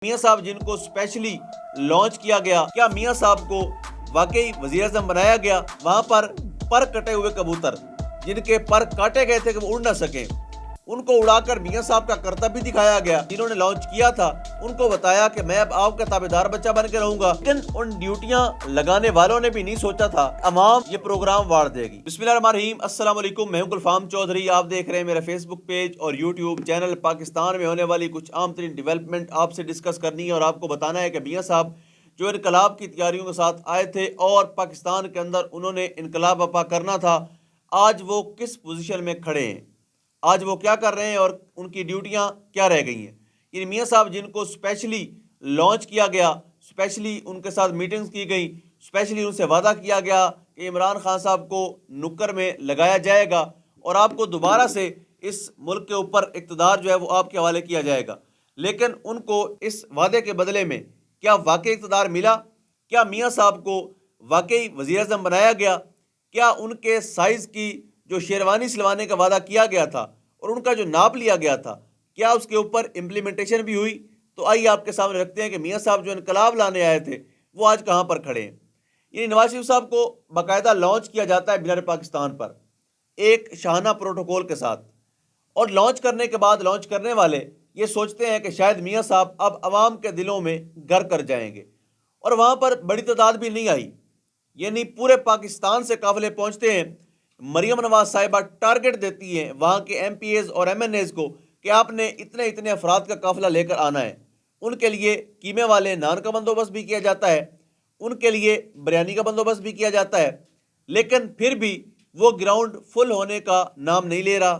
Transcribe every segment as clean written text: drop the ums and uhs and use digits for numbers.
میاں صاحب جن کو اسپیشلی لانچ کیا گیا، کیا میاں صاحب کو واقعی وزیر اعظم بنایا گیا؟ وہاں پر کٹے ہوئے کبوتر جن کے پر کاٹے گئے تھے کہ وہ اڑ نہ سکیں، ان کو اڑا کر میاں صاحب کا کرتب بھی دکھایا گیا۔ جنہوں نے لانچ کیا تھا ان کو بتایا کہ میں اب آپ کا تابعدار بچہ بن کے رہوں گا، لیکن ان ڈیوٹیاں لگانے والوں نے بھی نہیں سوچا تھا عوام یہ پروگرام واڑ دے گی۔ بسم اللہ الرحمن الرحیم، السلام علیکم، میں ہوں گلفام چودھری، آپ دیکھ رہے ہیں میرا فیس بک پیج اور یوٹیوب چینل۔ پاکستان میں ہونے والی کچھ عام ترین ڈیولپمنٹ آپ سے ڈسکس کرنی ہے اور آپ کو بتانا ہے کہ میاں صاحب جو انقلاب کی تیاریوں کے ساتھ آئے تھے اور پاکستان کے اندر انہوں نے انقلاب برپا کرنا تھا، آج وہ کس پوزیشن میں کھڑے ہیں، آج وہ کیا کر رہے ہیں اور ان کی ڈیوٹیاں کیا رہ گئی ہیں۔ یعنی میاں صاحب جن کو اسپیشلی لانچ کیا گیا، اسپیشلی ان کے ساتھ میٹنگز کی گئی، اسپیشلی ان سے وعدہ کیا گیا کہ عمران خان صاحب کو نکر میں لگایا جائے گا اور آپ کو دوبارہ سے اس ملک کے اوپر اقتدار جو ہے وہ آپ کے حوالے کیا جائے گا، لیکن ان کو اس وعدے کے بدلے میں کیا واقعی اقتدار ملا؟ کیا میاں صاحب کو واقعی وزیر اعظم بنایا گیا؟ کیا ان کے سائز کی جو شیروانی سلوانے کا وعدہ کیا گیا تھا اور ان کا جو ناپ لیا گیا تھا، کیا اس کے اوپر امپلیمنٹیشن بھی ہوئی؟ تو آئیے آپ کے سامنے رکھتے ہیں کہ میاں صاحب جو انقلاب لانے آئے تھے وہ آج کہاں پر کھڑے ہیں۔ یعنی نواز شریف صاحب کو باقاعدہ لانچ کیا جاتا ہے بینر پاکستان پر ایک شاہانہ پروٹوکول کے ساتھ، اور لانچ کرنے کے بعد لانچ کرنے والے یہ سوچتے ہیں کہ شاید میاں صاحب اب عوام کے دلوں میں گھر کر جائیں گے، اور وہاں پر بڑی تعداد بھی نہیں آئی، یعنی پورے پاکستان سے قافلے پہنچتے ہیں۔ مریم نواز صاحبہ ٹارگٹ دیتی ہیں وہاں کے ایم پی ایز اور ایم این ایز کو کہ آپ نے اتنے افراد کا قافلہ لے کر آنا ہے۔ ان کے لیے قیمے والے نان کا بندوبست بھی کیا جاتا ہے، ان کے لیے بریانی کا بندوبست بھی کیا جاتا ہے، لیکن پھر بھی وہ گراؤنڈ فل ہونے کا نام نہیں لے رہا۔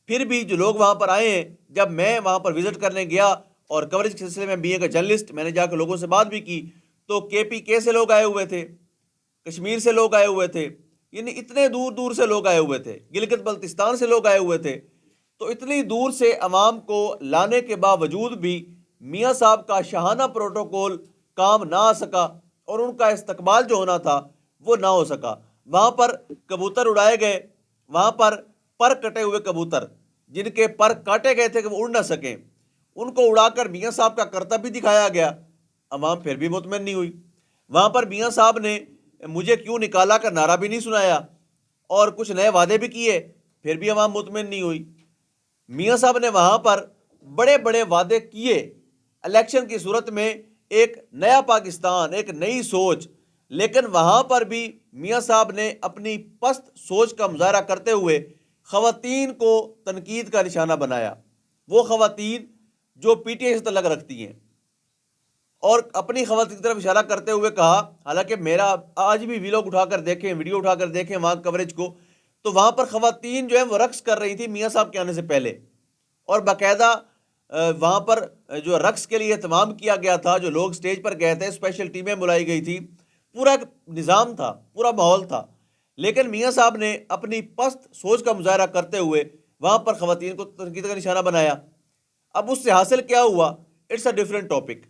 پھر بھی جو لوگ وہاں پر آئے ہیں، جب میں وہاں پر وزٹ کرنے گیا اور کوریج کے سلسلے میں بی اے کا جرنلسٹ، میں نے جا کے لوگوں سے بات بھی کی، تو کے پی کے سے لوگ آئے ہوئے تھے، کشمیر سے لوگ آئے ہوئے تھے، یعنی اتنے دور دور سے لوگ آئے ہوئے تھے، گلگت بلتستان سے لوگ آئے ہوئے تھے۔ تو اتنی دور سے عوام کو لانے کے باوجود بھی میاں صاحب کا شاہانہ پروٹوکول کام نہ آ سکا اور ان کا استقبال جو ہونا تھا وہ نہ ہو سکا۔ وہاں پر کبوتر اڑائے گئے، وہاں پر کٹے ہوئے کبوتر جن کے پر کاٹے گئے تھے کہ وہ اڑ نہ سکیں، ان کو اڑا کر میاں صاحب کا کرتب بھی دکھایا گیا، عوام پھر بھی مطمئن نہیں ہوئی۔ وہاں پر میاں صاحب نے مجھے کیوں نکالا کا نعرہ بھی نہیں سنایا اور کچھ نئے وعدے بھی کیے، پھر بھی عوام مطمئن نہیں ہوئی۔ میاں صاحب نے وہاں پر بڑے بڑے وعدے کیے، الیکشن کی صورت میں ایک نیا پاکستان، ایک نئی سوچ، لیکن وہاں پر بھی میاں صاحب نے اپنی پست سوچ کا مظاہرہ کرتے ہوئے خواتین کو تنقید کا نشانہ بنایا، وہ خواتین جو پی ٹی آئی سے تعلق رکھتی ہیں، اور اپنی خواتین کی طرف اشارہ کرتے ہوئے کہا، حالانکہ میرا آج بھی ویلوگ اٹھا کر دیکھیں، ویڈیو اٹھا کر دیکھیں وہاں کوریج کو، تو وہاں پر خواتین جو ہیں وہ رقص کر رہی تھی میاں صاحب کے آنے سے پہلے، اور باقاعدہ وہاں پر جو رقص کے لیے اہتمام کیا گیا تھا، جو لوگ سٹیج پر گئے تھے، اسپیشل ٹیمیں بلائی گئی تھی، پورا ایک نظام تھا، پورا ماحول تھا، لیکن میاں صاحب نے اپنی پست سوچ کا مظاہرہ کرتے ہوئے وہاں پر خواتین کو تنقید کا نشانہ بنایا۔ اب اس سے حاصل کیا ہوا؟ It's a different topic.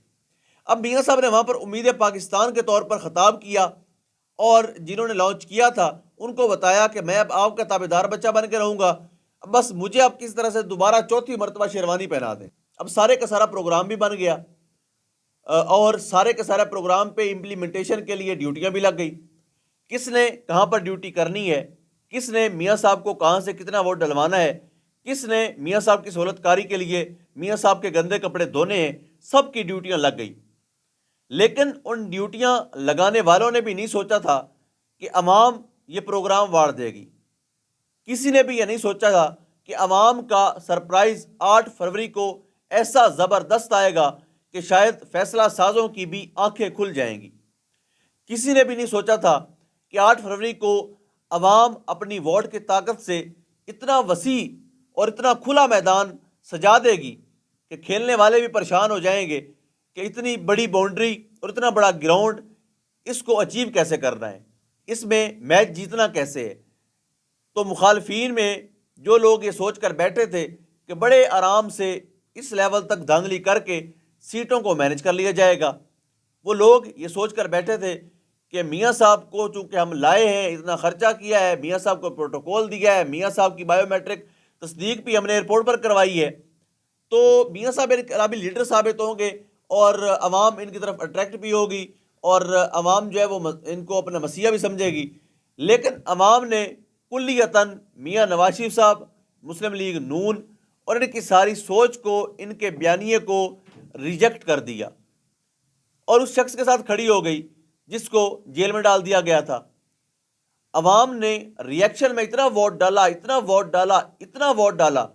اب میاں صاحب نے وہاں پر امید پاکستان کے طور پر خطاب کیا اور جنہوں نے لانچ کیا تھا ان کو بتایا کہ میں اب آپ کا تابعدار بچہ بن کے رہوں گا، بس مجھے اب کس طرح سے دوبارہ چوتھی مرتبہ شیروانی پہنا دیں۔ اب سارے کا سارا پروگرام بھی بن گیا اور سارے کا سارا پروگرام پہ امپلیمنٹیشن کے لیے ڈیوٹیاں بھی لگ گئی۔ کس نے کہاں پر ڈیوٹی کرنی ہے، کس نے میاں صاحب کو کہاں سے کتنا ووٹ ڈلوانا ہے، کس نے میاں صاحب کی سہولت کاری کے لیے میاں صاحب کے گندے کپڑے دھونے ہیں، سب کی ڈیوٹیاں لگ گئی۔ لیکن ان ڈیوٹیاں لگانے والوں نے بھی نہیں سوچا تھا کہ عوام یہ پروگرام واڑ دے گی۔ کسی نے بھی یہ نہیں سوچا تھا کہ عوام کا سرپرائز 8 فروری کو ایسا زبردست آئے گا کہ شاید فیصلہ سازوں کی بھی آنکھیں کھل جائیں گی۔ کسی نے بھی نہیں سوچا تھا کہ 8 فروری کو عوام اپنی ووٹ کی طاقت سے اتنا وسیع اور اتنا کھلا میدان سجا دے گی کہ کھیلنے والے بھی پریشان ہو جائیں گے کہ اتنی بڑی باؤنڈری اور اتنا بڑا گراؤنڈ، اس کو اچیو کیسے کرنا ہے، اس میں میچ جیتنا کیسے ہے۔ تو مخالفین میں جو لوگ یہ سوچ کر بیٹھے تھے کہ بڑے آرام سے اس لیول تک دھاندلی کر کے سیٹوں کو مینج کر لیا جائے گا، وہ لوگ یہ سوچ کر بیٹھے تھے کہ میاں صاحب کو چونکہ ہم لائے ہیں، اتنا خرچہ کیا ہے، میاں صاحب کو پروٹوکول دیا ہے، میاں صاحب کی بائیو میٹرک تصدیق بھی ہم نے ایئرپورٹ پر کروائی ہے، تو میاں صاحب انقلابی لیڈر ثابت ہوں گے اور عوام ان کی طرف اٹریکٹ بھی ہوگی اور عوام جو ہے وہ ان کو اپنا مسیحا بھی سمجھے گی. لیکن عوام نے کلیتاً میاں نواز شریف صاحب، مسلم لیگ نون اور ان کی ساری سوچ کو، ان کے بیانیے کو ریجیکٹ کر دیا اور اس شخص کے ساتھ کھڑی ہو گئی جس کو جیل میں ڈال دیا گیا تھا. عوام نے ریئیکشن میں اتنا ووٹ ڈالا، اتنا ووٹ ڈالا، اتنا ووٹ ڈالا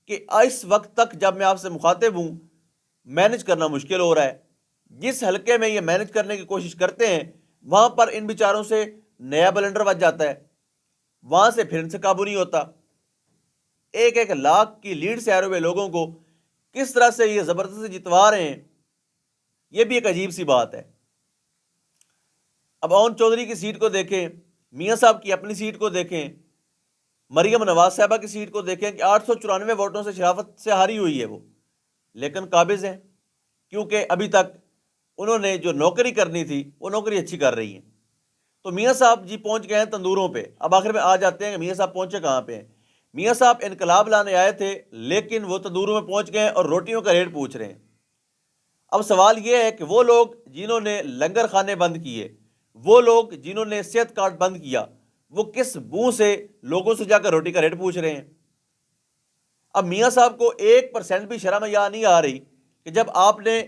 کہ اس وقت تک جب میں آپ سے مخاطب ہوں مینج کرنا مشکل ہو رہا ہے. جس حلقے میں یہ مینج کرنے کی کوشش کرتے ہیں وہاں پر ان بیچاروں سے نیا بلنڈر بچ جاتا ہے، وہاں سے پھر ان سے قابو نہیں ہوتا. ایک ایک لاکھ کی لیڈ سے آئے ہوئے لوگوں کو کس طرح سے یہ زبردستی جتوا رہے ہیں، یہ بھی ایک عجیب سی بات ہے. اب اون چودھری کی سیٹ کو دیکھیں، میاں صاحب کی اپنی سیٹ کو دیکھیں، مریم نواز صاحبہ کی سیٹ کو دیکھیں کہ 894 ووٹوں سے شرافت سے ہاری ہوئی ہے وہ، لیکن قابض ہیں کیونکہ ابھی تک انہوں نے جو نوکری کرنی تھی وہ نوکری اچھی کر رہی ہیں. تو میاں صاحب جی پہنچ گئے ہیں تندوروں پہ. اب آخر میں آ جاتے ہیں کہ میاں صاحب پہنچے کہاں پہ ہیں. میاں صاحب انقلاب لانے آئے تھے لیکن وہ تندوروں میں پہنچ گئے اور روٹیوں کا ریٹ پوچھ رہے ہیں. اب سوال یہ ہے کہ وہ لوگ جنہوں نے لنگر خانے بند کیے، وہ لوگ جنہوں نے صحت کارڈ بند کیا، وہ کس منہ سے لوگوں سے جا کر روٹی کا ریٹ پوچھ رہے ہیں؟ اب میاں صاحب کو 1% بھی شرم یا نہیں آ رہی کہ جب آپ نے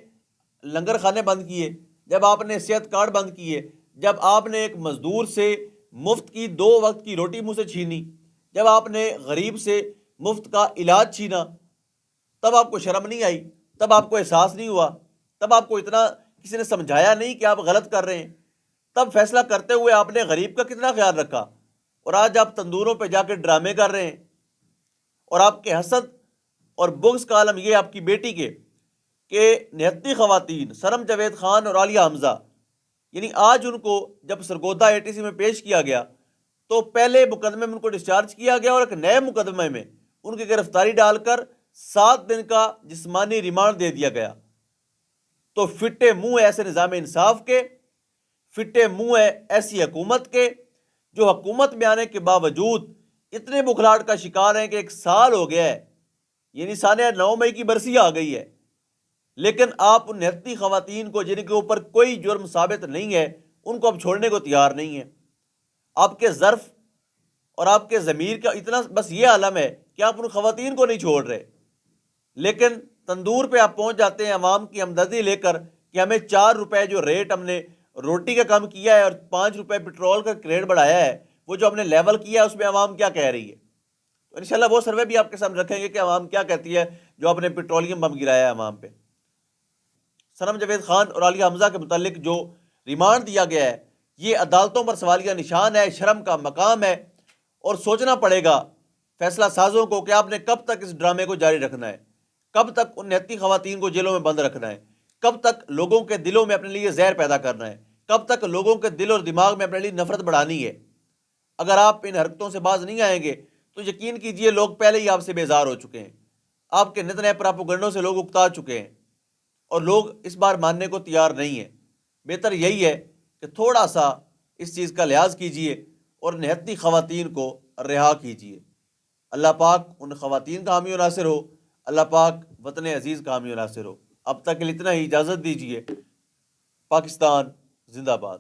لنگر خانے بند کیے، جب آپ نے صحت کارڈ بند کیے، جب آپ نے ایک مزدور سے مفت کی 2 وقت کی روٹی منہ سے چھینی، جب آپ نے غریب سے مفت کا علاج چھینا، تب آپ کو شرم نہیں آئی؟ تب آپ کو احساس نہیں ہوا؟ تب آپ کو اتنا کسی نے سمجھایا نہیں کہ آپ غلط کر رہے ہیں؟ تب فیصلہ کرتے ہوئے آپ نے غریب کا کتنا خیال رکھا؟ اور آج آپ تندوروں پہ جا کے ڈرامے کر رہے ہیں. اور آپ کے حسد اور بغض کا عالم یہ آپ کی بیٹی کے کہ نہتی خواتین سرم جاوید خان اور عالیہ حمزہ، یعنی آج ان کو جب سرگودا ATC میں پیش کیا گیا تو پہلے مقدمے میں ان کو ڈسچارج کیا گیا اور ایک نئے مقدمے میں ان کی گرفتاری ڈال کر 7 دن کا جسمانی ریمانڈ دے دیا گیا. تو فٹے منہ ایسے نظام انصاف کے، فٹے منہ ہے ایسی حکومت کے جو حکومت میں آنے کے باوجود اتنے بکھلاہٹ کا شکار ہیں کہ 1 سال ہو گیا ہے، یعنی سانیہ 9 مئی کی برسی آ گئی ہے، لیکن آپ ان 29 خواتین کو جن کے اوپر کوئی جرم ثابت نہیں ہے ان کو اب چھوڑنے کو تیار نہیں ہے. آپ کے ظرف اور آپ کے ضمیر کا اتنا بس یہ عالم ہے کہ آپ ان خواتین کو نہیں چھوڑ رہے، لیکن تندور پہ آپ پہنچ جاتے ہیں عوام کی ہمدردی لے کر کہ ہمیں 4 روپے جو ریٹ ہم نے روٹی کا کم کیا ہے اور 5 روپے پٹرول کا ریٹ بڑھایا ہے، وہ جو ہم نے لیول کیا ہے اس میں عوام کیا کہہ رہی ہے. تو انشاءاللہ وہ سروے بھی آپ کے سامنے رکھیں گے کہ عوام کیا کہتی ہے جو آپ نے پیٹرولیم بم گرایا ہے عوام پہ. سنم جاوید خان اور عالیہ حمزہ کے متعلق جو ریمانڈ دیا گیا ہے یہ عدالتوں پر سوالیہ نشان ہے، شرم کا مقام ہے، اور سوچنا پڑے گا فیصلہ سازوں کو کہ آپ نے کب تک اس ڈرامے کو جاری رکھنا ہے، کب تک ان 29 خواتین کو جیلوں میں بند رکھنا ہے، کب تک لوگوں کے دلوں میں اپنے لیے زہر پیدا کرنا ہے، کب تک لوگوں کے دل اور دماغ میں اپنے لیے نفرت بڑھانی ہے. اگر آپ ان حرکتوں سے باز نہیں آئیں گے تو یقین کیجئے لوگ پہلے ہی آپ سے بیزار ہو چکے ہیں، آپ کے نت نئے پراپوگنڈوں سے لوگ اکتا چکے ہیں اور لوگ اس بار ماننے کو تیار نہیں ہیں. بہتر یہی ہے کہ تھوڑا سا اس چیز کا لحاظ کیجئے اور 29 خواتین کو رہا کیجئے. اللہ پاک ان خواتین کا حامی و ناصر ہو، اللہ پاک وطن عزیز کا حامی و ناصر ہو. اب تک کے لیے اتنا ہی، اجازت دیجئے. پاکستان زندہ باد.